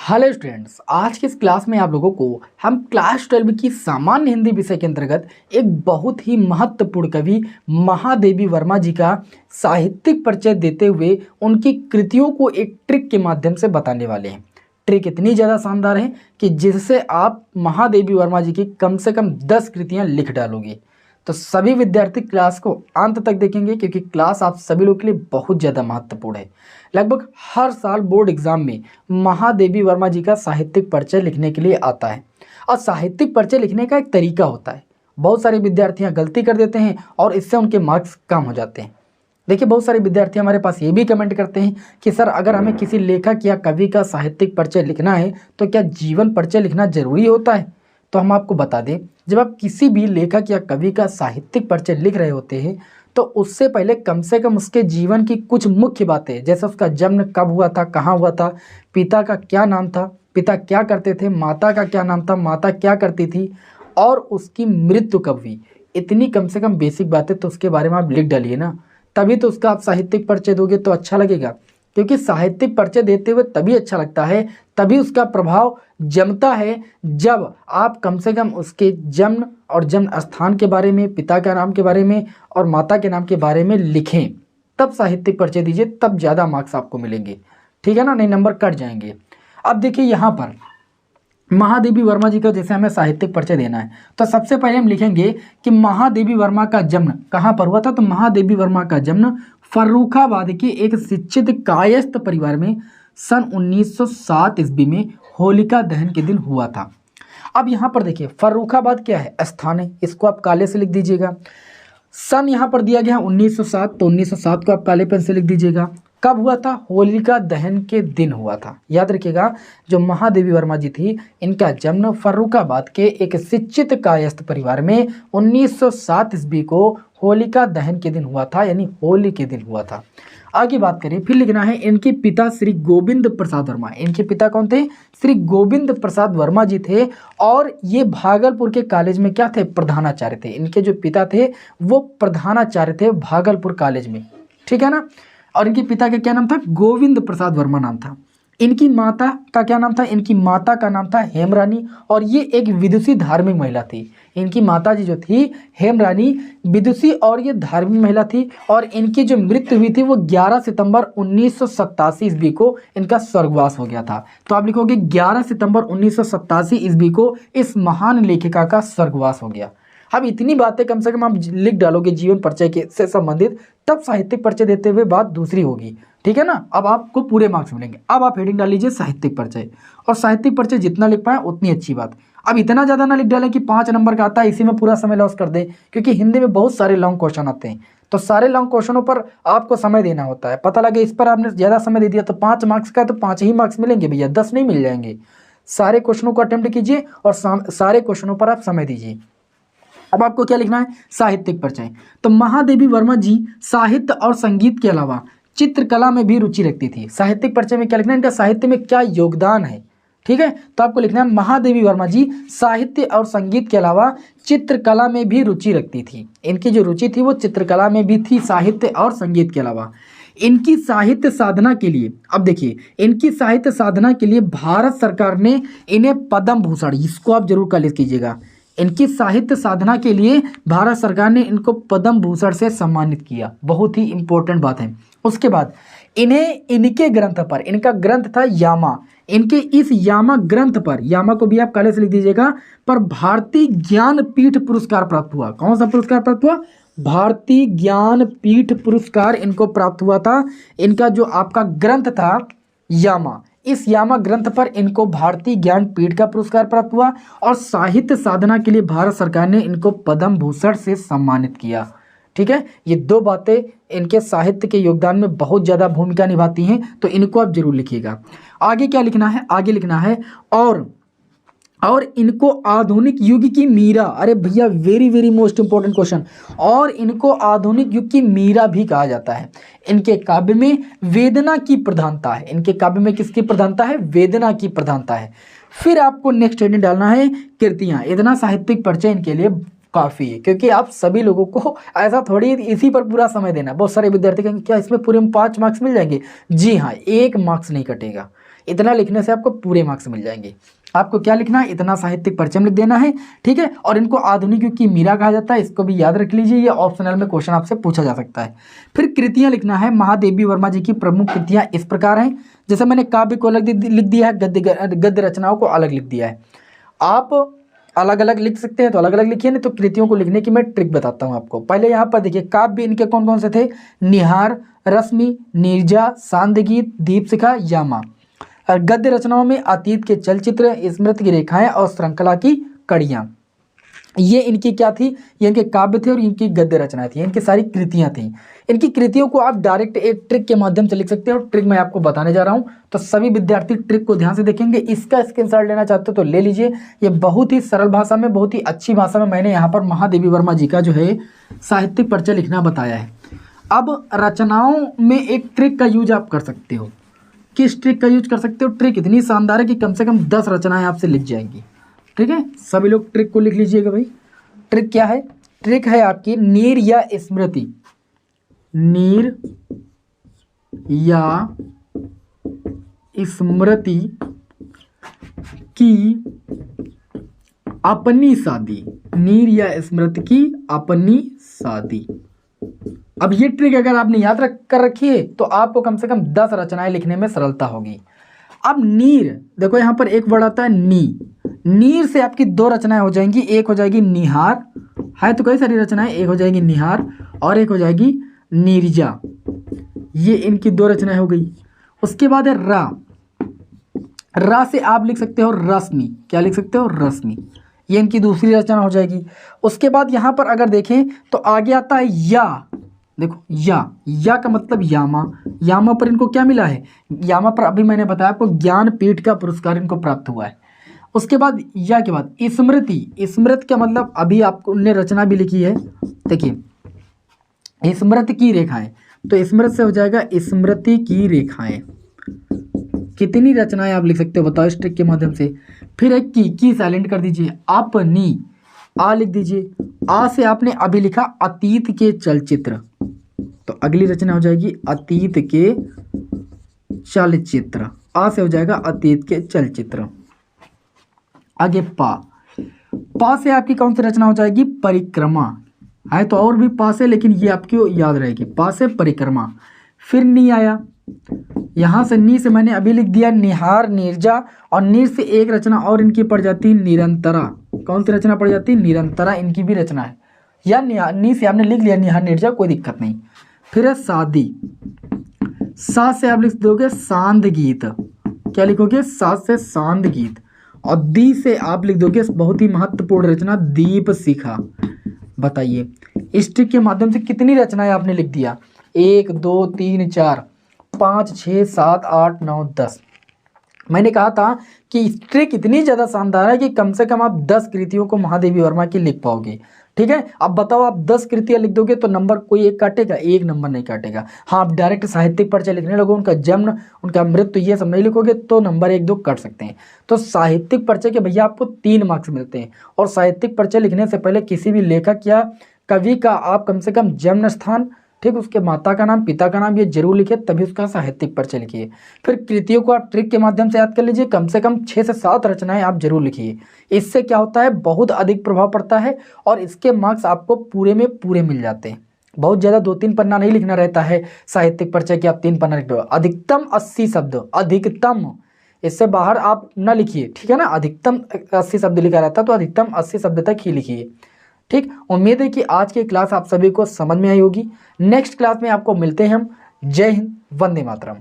Hello students, आज की इस क्लास में आप लोगों को हम क्लास 12 की सामान्य हिंदी विषय के अंतर्गत एक बहुत ही महत्वपूर्ण कवि महादेवी वर्मा जी का साहित्यिक परिचय देते हुए उनकी कृतियों को एक ट्रिक के माध्यम से बताने वाले हैं। ट्रिक इतनी ज़्यादा शानदार है कि जिससे आप महादेवी वर्मा जी की कम से कम 10 कृतियाँ लिख डालोगे। तो सभी विद्यार्थी क्लास को अंत तक देखेंगे क्योंकि क्लास आप सभी लोग के लिए बहुत ज़्यादा महत्वपूर्ण है। लगभग हर साल बोर्ड एग्जाम में महादेवी वर्मा जी का साहित्यिक परिचय लिखने के लिए आता है और साहित्यिक परिचय लिखने का एक तरीका होता है। बहुत सारे विद्यार्थियां गलती कर देते हैं और इससे उनके मार्क्स कम हो जाते हैं। देखिए, बहुत सारे विद्यार्थी हमारे पास ये भी कमेंट करते हैं कि सर, अगर हमें किसी लेखक या कवि का साहित्यिक परिचय लिखना है तो क्या जीवन परिचय लिखना जरूरी होता है? तो हम आपको बता दें, जब आप किसी भी लेखक या कवि का साहित्यिक परिचय लिख रहे होते हैं तो उससे पहले कम से कम उसके जीवन की कुछ मुख्य बातें, जैसे उसका जन्म कब हुआ था, कहाँ हुआ था, पिता का क्या नाम था, पिता क्या करते थे, माता का क्या नाम था, माता क्या करती थी और उसकी मृत्यु कब हुई, इतनी कम से कम बेसिक बातें तो उसके बारे में आप लिख डालिए ना। तभी तो उसका आप साहित्यिक परिचय दोगे तो अच्छा लगेगा, क्योंकि साहित्यिक परिचय देते हुए तभी अच्छा लगता है, तभी उसका प्रभाव जमता है जब आप कम से कम उसके जन्म और जन्म स्थान के बारे में, पिता के नाम के बारे में और माता के नाम के बारे में लिखें। तब साहित्यिक परिचय दीजिए, तब ज़्यादा मार्क्स आपको मिलेंगे। ठीक है ना, नहीं नंबर कट जाएंगे। अब देखिए, यहाँ पर महादेवी वर्मा जी का जैसे हमें साहित्यिक परिचय देना है तो सबसे पहले हम लिखेंगे कि महादेवी वर्मा का जन्म कहाँ पर हुआ था। तो महादेवी वर्मा का जन्म फर्रुखाबाद के एक शिक्षित कायस्थ परिवार में सन 1907 ईस्वी में होलिका दहन के दिन हुआ था। अब यहाँ पर देखिए, फर्रुखाबाद क्या है? स्थान है, इसको आप काले से लिख दीजिएगा। सन यहाँ पर दिया गया 1907, तो 1907 को आप काले पेन से लिख दीजिएगा। कब हुआ था? होलिका दहन के दिन हुआ था। याद रखिएगा, जो महादेवी वर्मा जी थी, इनका जन्म फर्रुखाबाद के एक शिक्षित कायस्थ परिवार में 1907 ईस्वी को होलिका दहन के दिन हुआ था, यानी होली के दिन हुआ था। आगे बात करें, फिर लिखना है इनके पिता श्री गोविंद प्रसाद वर्मा। इनके पिता कौन थे? श्री गोविंद प्रसाद वर्मा जी थे और ये भागलपुर के कॉलेज में क्या थे? प्रधानाचार्य थे। इनके जो पिता थे वो प्रधानाचार्य थे भागलपुर कॉलेज में। ठीक है ना। और इनके पिता का क्या नाम था? गोविंद प्रसाद वर्मा नाम था। इनकी माता का क्या नाम था? इनकी माता का नाम था हेमरानी और ये एक विदुषी धार्मिक महिला थी। इनकी माता जी जो थी हेमरानी विदुषी और ये धार्मिक महिला थी और इनकी जो मृत्यु हुई थी वो 11 सितंबर 1987 ईस्वी को इनका स्वर्गवास हो गया था। तो आप लिखोगे 11 सितंबर 1987 ईस्वी को इस महान लेखिका का स्वर्गवास हो गया। अब इतनी बातें कम से कम आप लिख डालोगे जीवन परिचय के से संबंधित, तब साहित्यिक परिचय देते हुए बात दूसरी होगी। ठीक है ना। अब आपको पूरे मार्क्स मिलेंगे। अब आप हेडिंग डाल लीजिए साहित्यिक परिचय, और साहित्यिक परिचय जितना लिख पाए उतनी अच्छी बात। अब इतना ज़्यादा ना लिख डालें कि 5 नंबर का आता है इसी में पूरा समय लॉस कर दें, क्योंकि हिंदी में बहुत सारे लॉन्ग क्वेश्चन आते हैं तो सारे लॉन्ग क्वेश्चनों पर आपको समय देना होता है। पता लगे इस पर आपने ज़्यादा समय दे दिया तो 5 मार्क्स का तो 5 ही मार्क्स मिलेंगे भैया, 10 नहीं मिल जाएंगे। सारे क्वेश्चनों को अटेम्प्ट कीजिए और सारे क्वेश्चनों पर आप समय दीजिए। अब आपको क्या लिखना है? साहित्यिक परिचय। तो महादेवी वर्मा जी साहित्य और संगीत के अलावा चित्रकला में भी रुचि रखती थी। साहित्यिक परिचय में क्या लिखना है? इनका साहित्य में क्या योगदान है। ठीक है, तो आपको लिखना है महादेवी वर्मा जी साहित्य और संगीत के अलावा चित्रकला में भी रुचि रखती थी। इनकी जो रुचि थी वो चित्रकला में भी थी, साहित्य और संगीत के अलावा। इनकी साहित्य साधना के लिए, अब देखिए, इनकी साहित्य साधना के लिए भारत सरकार ने इन्हें पद्म भूषण, इसको आप जरूर कॉलेज कीजिएगा, इनकी साहित्य साधना के लिए भारत सरकार ने इनको पद्म भूषण से सम्मानित किया। बहुत ही इंपॉर्टेंट बात है। उसके बाद इन्हें इनके ग्रंथ पर, इनका ग्रंथ था यामा, इनके इस यामा ग्रंथ पर, यामा को भी आप काले से लिख दीजिएगा, पर भारतीय ज्ञानपीठ पुरस्कार प्राप्त हुआ। कौन सा पुरस्कार प्राप्त हुआ? भारतीय ज्ञानपीठ पुरस्कार इनको प्राप्त हुआ था। इनका जो आपका ग्रंथ था यामा, इस यामा ग्रंथ पर इनको भारतीय ज्ञानपीठ का पुरस्कार प्राप्त हुआ और साहित्य साधना के लिए भारत सरकार ने इनको पद्म भूषण से सम्मानित किया। ठीक है, ये 2 बातें इनके साहित्य के योगदान में बहुत ज़्यादा भूमिका निभाती हैं, तो इनको आप जरूर लिखिएगा। आगे क्या लिखना है? आगे लिखना है और इनको आधुनिक युग की मीरा, अरे भैया very very most important question, और इनको आधुनिक युग की मीरा भी कहा जाता है। इनके काव्य में वेदना की प्रधानता है। इनके काव्य में किसकी प्रधानता है? वेदना की प्रधानता है। फिर आपको नेक्स्ट हेडिंग डालना है कृतियाँ। इतना साहित्यिक परिचय इनके लिए काफ़ी है, क्योंकि आप सभी लोगों को ऐसा थोड़ी इसी पर पूरा समय देना। बहुत सारे विद्यार्थी कहेंगे क्या इसमें पूरे में 5 मार्क्स मिल जाएंगे? जी हाँ, 1 मार्क्स नहीं कटेगा। इतना लिखने से आपको पूरे मार्क्स मिल जाएंगे। आपको क्या लिखना है, इतना साहित्यिक परिचय लिख देना है, ठीक है। और इनको आधुनिक युग की मीरा कहा जाता है, इसको भी याद रख लीजिए, ये ऑप्शनल में क्वेश्चन आपसे पूछा जा सकता है। फिर कृतियां लिखना है। महादेवी वर्मा जी की प्रमुख कृतियां इस प्रकार हैं, जैसे मैंने काव्य को अलग लिख दिया है, गद्य रचनाओं को अलग लिख दिया है। आप अलग अलग लिख सकते हैं तो अलग अलग लिखिए, नहीं तो कृतियों को लिखने की मैं ट्रिक बताता हूँ आपको। पहले यहाँ पर देखिए, काव्य इनके कौन कौन से थे, निहार, रश्मि, नीरजा, सांदगीत, दीपशिखा, यामा। और गद्य रचनाओं में अतीत के चलचित्र, स्मृति की रेखाएं और श्रृंखला की कड़ियाँ, ये इनकी क्या थी, ये इनके काव्य थे और इनकी गद्य रचनाएं थी, इनकी सारी कृतियां थी। इनकी कृतियों को आप डायरेक्ट एक ट्रिक के माध्यम से लिख सकते हैं, और ट्रिक मैं आपको बताने जा रहा हूं, तो सभी विद्यार्थी ट्रिक को ध्यान से देखेंगे। इसका स्क्रीनशॉट लेना चाहते हो तो ले लीजिए। ये बहुत ही सरल भाषा में, बहुत ही अच्छी भाषा में मैंने यहाँ पर महादेवी वर्मा जी का जो है साहित्यिक परिचय लिखना बताया है। अब रचनाओं में एक ट्रिक का यूज आप कर सकते हो। किस ट्रिक का यूज कर सकते हो, ट्रिक इतनी शानदार है कि कम से कम 10 रचनाएं आपसे लिख जाएंगी, ठीक है। सभी लोग ट्रिक को लिख लीजिएगा भाई। ट्रिक क्या है, ट्रिक है आपकी नीर या स्मृति, नीर या स्मृति की अपनी शादी, नीर या स्मृति की अपनी शादी। अब ये ट्रिक अगर आपने याद कर रखी है तो आपको कम से कम 10 रचनाएं लिखने में सरलता होगी। अब नीर, देखो यहाँ पर एक वर्ड आता है नी, नीर से आपकी 2 रचनाएं हो जाएंगी। एक हो जाएगी निहार, है तो कई सारी रचनाएं, एक हो जाएगी निहार और एक हो जाएगी नीरजा, ये इनकी 2 रचनाएं हो गई। उसके बाद है रा, रा से आप लिख सकते हो रश्मि, क्या लिख सकते हो, रश्मि, ये इनकी दूसरी रचना हो जाएगी। उसके बाद यहाँ पर अगर देखें तो आगे आता है या, देखो या का मतलब यामा, यामा पर इनको क्या मिला है, यामा पर अभी मैंने बताया आपको ज्ञानपीठ का पुरस्कार इनको प्राप्त हुआ है। उसके बाद या के बाद स्मृति, स्मृति का मतलब अभी आपको उनने रचना भी लिखी है, देखिए स्मृति की रेखाएं, तो स्मृति से हो जाएगा स्मृति की रेखाएं। कितनी रचनाएं आप लिख सकते हो बताओ इस ट्रिक के माध्यम से। फिर एक की साइलेंट कर दीजिए, अपनी, आ लिख दीजिए, आ से आपने अभी लिखा अतीत के चलचित्र, तो अगली रचना हो जाएगी अतीत के चलचित्र, आ से हो जाएगा अतीत के चलचित्र। आगे पा से आपकी कौन सी रचना हो जाएगी, परिक्रमा, है तो और भी पा से, लेकिन ये आपकी याद रहेगी, पा से परिक्रमा। फिर नी आया, यहाँ से नी से मैंने अभी लिख दिया निहार, नीरजा, और नीर से एक रचना और इनकी पड़ जाती है निरंतरा। कौन सी रचना पड़ जाती है, निरंतरा, इनकी भी रचना है। या नी से आपने लिख लिया निहार नीरजा, कोई दिक्कत नहीं। फिर है शादी, सा से आप लिख दोगे सांद गीत, क्या लिखोगे, सा से सांद गीत, और दी से आप लिख दोगे बहुत ही महत्वपूर्ण रचना दीप शिखा। बताइए इस ट्रिक के माध्यम से कितनी रचनाएं आपने लिख दिया, 1 2 3 4 5 6 7 8 9 10। मैंने कहा था कि ट्रिक इतनी ज़्यादा शानदार है कि कम से कम आप 10 कृतियों को महादेवी वर्मा की लिख पाओगे, ठीक है। अब बताओ आप 10 कृतियाँ लिख दोगे तो नंबर कोई एक काटेगा, एक नंबर नहीं काटेगा। हाँ, आप डायरेक्ट साहित्यिक परिचय लिखने लगो, उनका जन्म, उनका मृत्यु, ये सब नहीं लिखोगे तो नंबर 1 2 काट सकते हैं। तो साहित्यिक परिचय के भैया आपको 3 मार्क्स मिलते हैं। और साहित्यिक परिचय लिखने से पहले किसी भी लेखक या कवि का आप कम से कम जन्म स्थान, ठीक, उसके माता का नाम, पिता का नाम, ये जरूर लिखिए, तभी उसका साहित्यिक परिचय लिखिए। फिर कृतियों को आप ट्रिक के माध्यम से याद कर लीजिए, कम से कम 6 से 7 रचनाएं आप जरूर लिखिए। इससे क्या होता है, बहुत अधिक प्रभाव पड़ता है और इसके मार्क्स आपको पूरे में पूरे मिल जाते हैं। बहुत ज़्यादा 2-3 पन्ना नहीं लिखना रहता है साहित्यिक परिचय की, आप 3 पन्ना लिख दो, अधिकतम 80 शब्द, अधिकतम, इससे बाहर आप न लिखिए, ठीक है ना। अधिकतम 80 शब्द लिखा रहता है तो अधिकतम 80 शब्द तक ही लिखिए, ठीक। उम्मीद है कि आज की क्लास आप सभी को समझ में आई होगी। नेक्स्ट क्लास में आपको मिलते हैं हम। जय हिंद, वंदे मातरम।